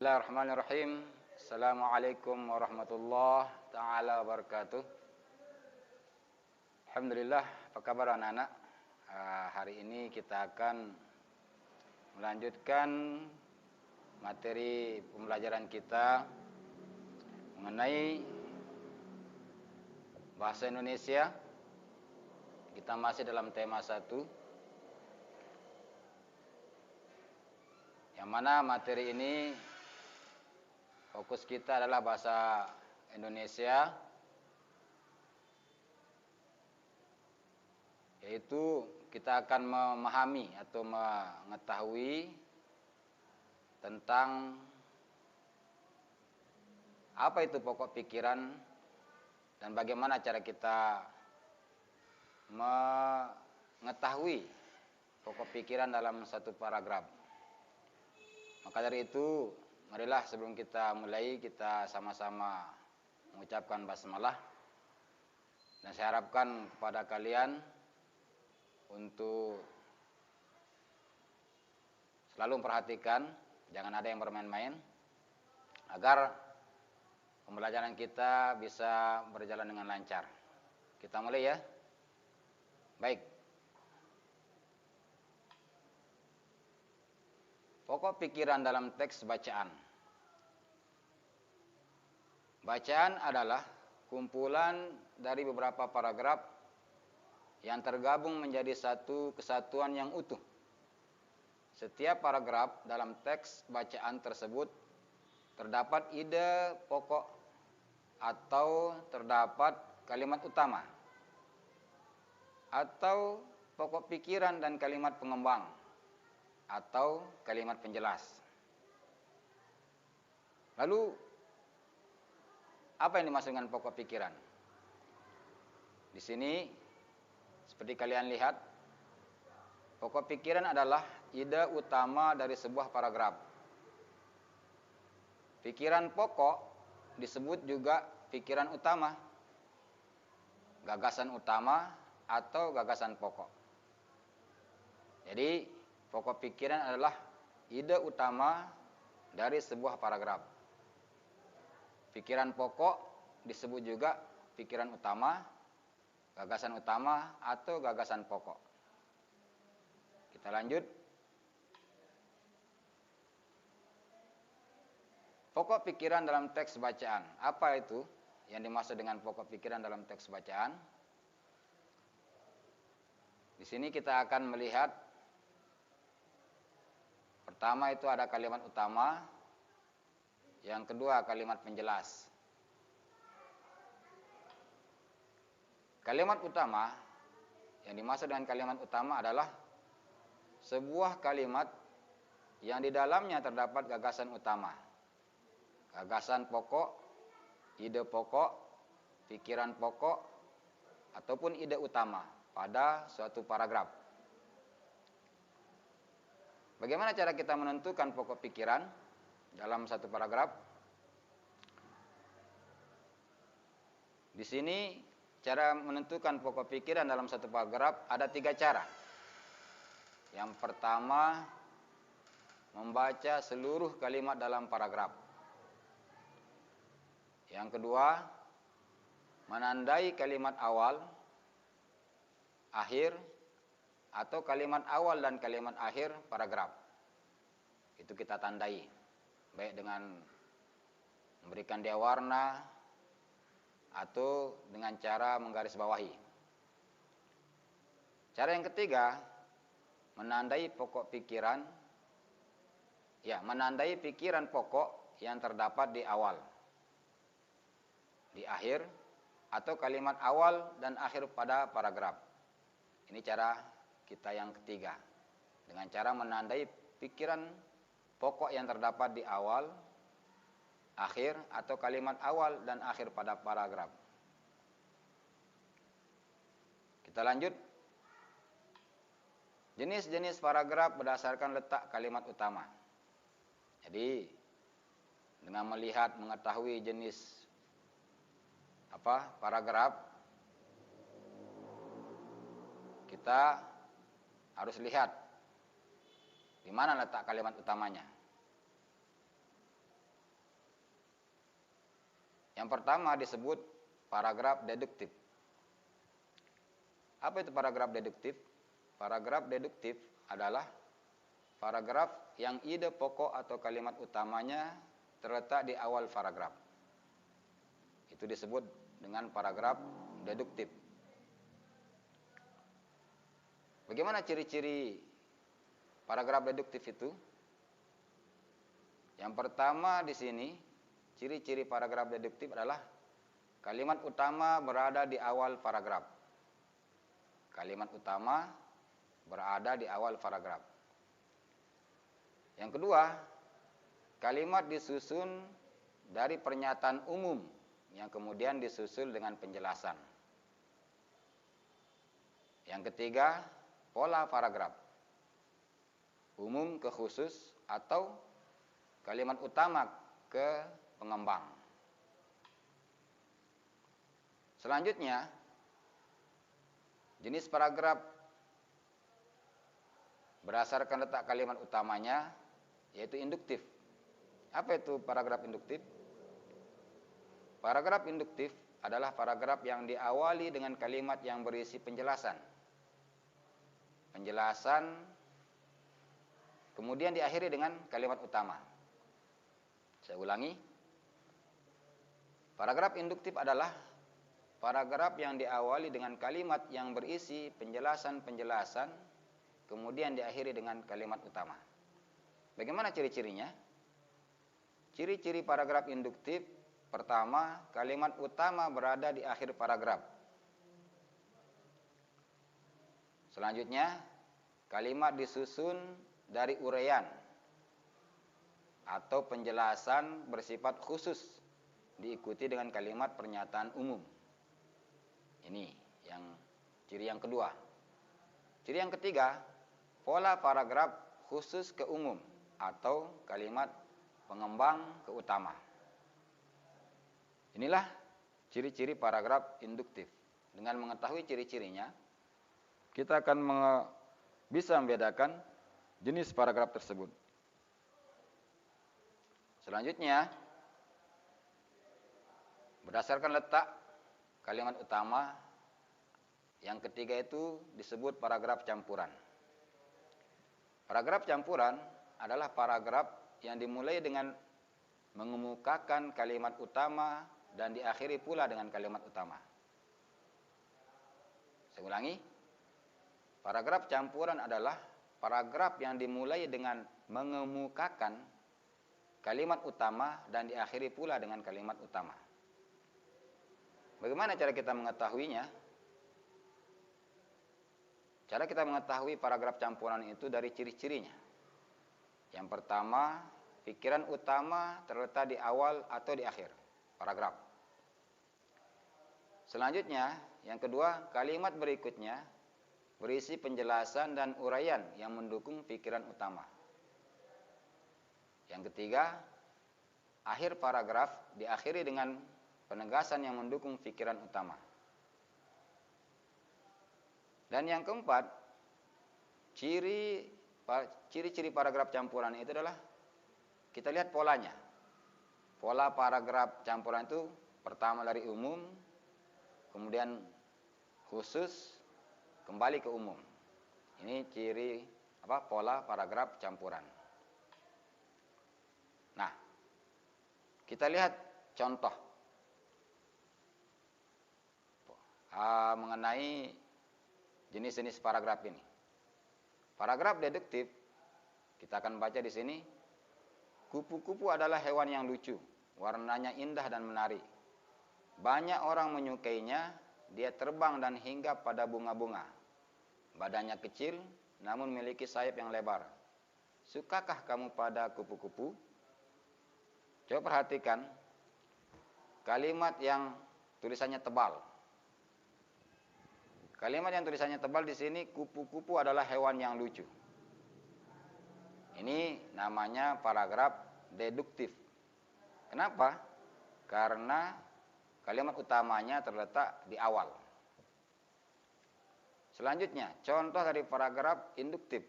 Bismillahirrahmanirrahim. Assalamualaikum warahmatullahi taala wabarakatuh. Alhamdulillah, apa kabar anak-anak? Hari ini kita akan melanjutkan materi pembelajaran kita mengenai bahasa Indonesia. Kita masih dalam tema 1, yang mana materi ini fokus kita adalah bahasa Indonesia, yaitu kita akan memahami atau mengetahui tentang apa itu pokok pikiran dan bagaimana cara kita mengetahui pokok pikiran dalam satu paragraf. Maka dari itu, marilah sebelum kita mulai, kita sama-sama mengucapkan basmalah. Dan saya harapkan kepada kalian untuk selalu memperhatikan, jangan ada yang bermain-main, agar pembelajaran kita bisa berjalan dengan lancar. Kita mulai ya. Baik. Pokok pikiran dalam teks bacaan. Bacaan adalah kumpulan dari beberapa paragraf yang tergabung menjadi satu kesatuan yang utuh. Setiap paragraf dalam teks bacaan tersebut terdapat ide pokok atau terdapat kalimat utama atau pokok pikiran dan kalimat pengembang atau kalimat penjelas. Lalu, apa yang dimaksud dengan pokok pikiran? Di sini, seperti kalian lihat, pokok pikiran adalah ide utama dari sebuah paragraf. Pikiran pokok disebut juga pikiran utama, gagasan utama, atau gagasan pokok. Jadi, pokok pikiran adalah ide utama dari sebuah paragraf. Pikiran pokok disebut juga pikiran utama, gagasan utama, atau gagasan pokok. Kita lanjut. Pokok pikiran dalam teks bacaan. Apa itu yang dimaksud dengan pokok pikiran dalam teks bacaan? Di sini kita akan melihat, pertama itu ada kalimat utama, yang kedua kalimat penjelas. Kalimat utama, yang dimaksud dengan kalimat utama adalah sebuah kalimat yang di dalamnya terdapat gagasan utama, gagasan pokok, ide pokok, pikiran pokok, ataupun ide utama pada suatu paragraf. Bagaimana cara kita menentukan pokok pikiran dalam satu paragraf? Di sini cara menentukan pokok pikiran dalam satu paragraf ada 3 cara. Yang pertama, membaca seluruh kalimat dalam paragraf. Yang kedua, menandai kalimat awal, akhir, atau kalimat awal dan kalimat akhir paragraf. Itu kita tandai, baik dengan memberikan dia warna atau dengan cara menggarisbawahi. Cara yang ketiga, menandai pokok pikiran, menandai pikiran pokok yang terdapat di awal, di akhir, atau kalimat awal dan akhir pada paragraf. Ini cara kita yang ketiga, dengan cara menandai pikiran pokok yang terdapat di awal, akhir, atau kalimat awal dan akhir pada paragraf. Kita lanjut. Jenis-jenis paragraf berdasarkan letak kalimat utama. Jadi, dengan melihat, mengetahui jenis paragraf, kita harus lihat di mana letak kalimat utamanya. Yang pertama disebut paragraf deduktif. Apa itu paragraf deduktif? Paragraf deduktif adalah paragraf yang ide pokok atau kalimat utamanya terletak di awal paragraf. Itu disebut dengan paragraf deduktif. Bagaimana ciri-ciri paragraf deduktif itu? Yang pertama di sini, ciri-ciri paragraf deduktif adalah kalimat utama berada di awal paragraf. Kalimat utama berada di awal paragraf. Yang kedua, kalimat disusun dari pernyataan umum yang kemudian disusul dengan penjelasan. Yang ketiga, pola paragraf. Umum ke khusus atau kalimat utama ke pengembang. Selanjutnya, jenis paragraf berdasarkan letak kalimat utamanya yaitu induktif. Apa itu paragraf induktif? Paragraf induktif adalah paragraf yang diawali dengan kalimat yang berisi penjelasan. Penjelasan kemudian diakhiri dengan kalimat utama. Saya ulangi. Paragraf induktif adalah paragraf yang diawali dengan kalimat yang berisi penjelasan-penjelasan, kemudian diakhiri dengan kalimat utama. Bagaimana ciri-cirinya? Ciri-ciri paragraf induktif, pertama, kalimat utama berada di akhir paragraf. Selanjutnya, kalimat disusun dari uraian atau penjelasan bersifat khusus diikuti dengan kalimat pernyataan umum. Ini ciri yang kedua. Ciri yang ketiga, pola paragraf khusus ke umum atau kalimat pengembang ke utama. Inilah ciri-ciri paragraf induktif. Dengan mengetahui ciri-cirinya, kita akan bisa membedakan jenis paragraf tersebut. Selanjutnya, berdasarkan letak kalimat utama, yang ketiga itu disebut paragraf campuran. Paragraf campuran adalah paragraf yang dimulai dengan mengemukakan kalimat utama dan diakhiri pula dengan kalimat utama. Saya ulangi. Paragraf campuran adalah paragraf yang dimulai dengan mengemukakan kalimat utama dan diakhiri pula dengan kalimat utama. Bagaimana cara kita mengetahuinya? Cara kita mengetahui paragraf campuran itu dari ciri-cirinya. Yang pertama, pikiran utama terletak di awal atau di akhir paragraf. Selanjutnya, yang kedua, kalimat berikutnya berisi penjelasan dan uraian yang mendukung pikiran utama. Yang ketiga, akhir paragraf diakhiri dengan penegasan yang mendukung pikiran utama. Dan yang keempat, ciri-ciri paragraf campuran itu adalah kita lihat polanya. Pola paragraf campuran itu pertama dari umum, kemudian khusus, kembali ke umum. Ini ciri pola paragraf campuran. Nah, kita lihat contoh mengenai jenis-jenis paragraf ini. Paragraf deduktif, kita akan baca di sini. Kupu-kupu adalah hewan yang lucu, warnanya indah dan menarik. Banyak orang menyukainya, dia terbang dan hinggap pada bunga-bunga. Badannya kecil, namun memiliki sayap yang lebar. Sukakah kamu pada kupu-kupu? Coba perhatikan kalimat yang tulisannya tebal. Kalimat yang tulisannya tebal di sini, kupu-kupu adalah hewan yang lucu. Ini namanya paragraf deduktif. Kenapa? Karena kalimat utamanya terletak di awal. Selanjutnya, contoh dari paragraf induktif.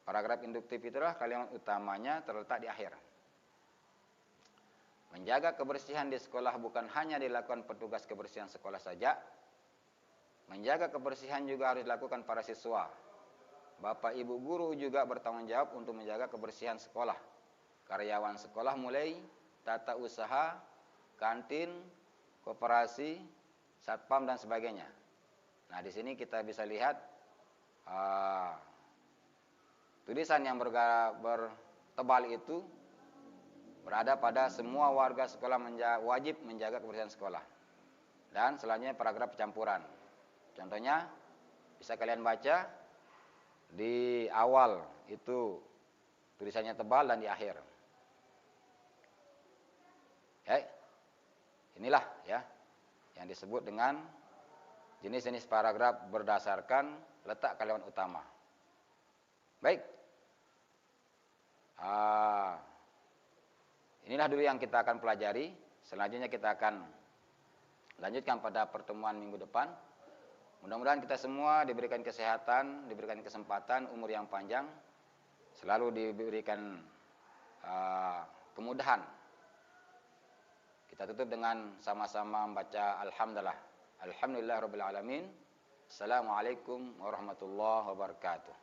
Paragraf induktif itulah kalimat utamanya terletak di akhir. Menjaga kebersihan di sekolah bukan hanya dilakukan petugas kebersihan sekolah saja. Menjaga kebersihan juga harus dilakukan para siswa. Bapak Ibu guru juga bertanggung jawab untuk menjaga kebersihan sekolah. Karyawan sekolah mulai tata usaha, kantin, koperasi, satpam dan sebagainya. Nah, di sini kita bisa lihat tulisan yang bertebal itu berada pada semua warga sekolah wajib menjaga kebersihan sekolah. Dan selanjutnya paragraf campuran. Contohnya bisa kalian baca di awal itu tulisannya tebal dan di akhir. Inilah ya yang disebut dengan jenis-jenis paragraf berdasarkan letak kalimat utama. Baik. Inilah dulu yang kita akan pelajari. Selanjutnya kita akan lanjutkan pada pertemuan minggu depan. Mudah-mudahan kita semua diberikan kesehatan, diberikan kesempatan, umur yang panjang, selalu diberikan kemudahan. Kita tutup dengan sama-sama membaca Alhamdulillah. Alhamdulillahirabbil alamin. Assalamualaikum warahmatullahi wabarakatuh.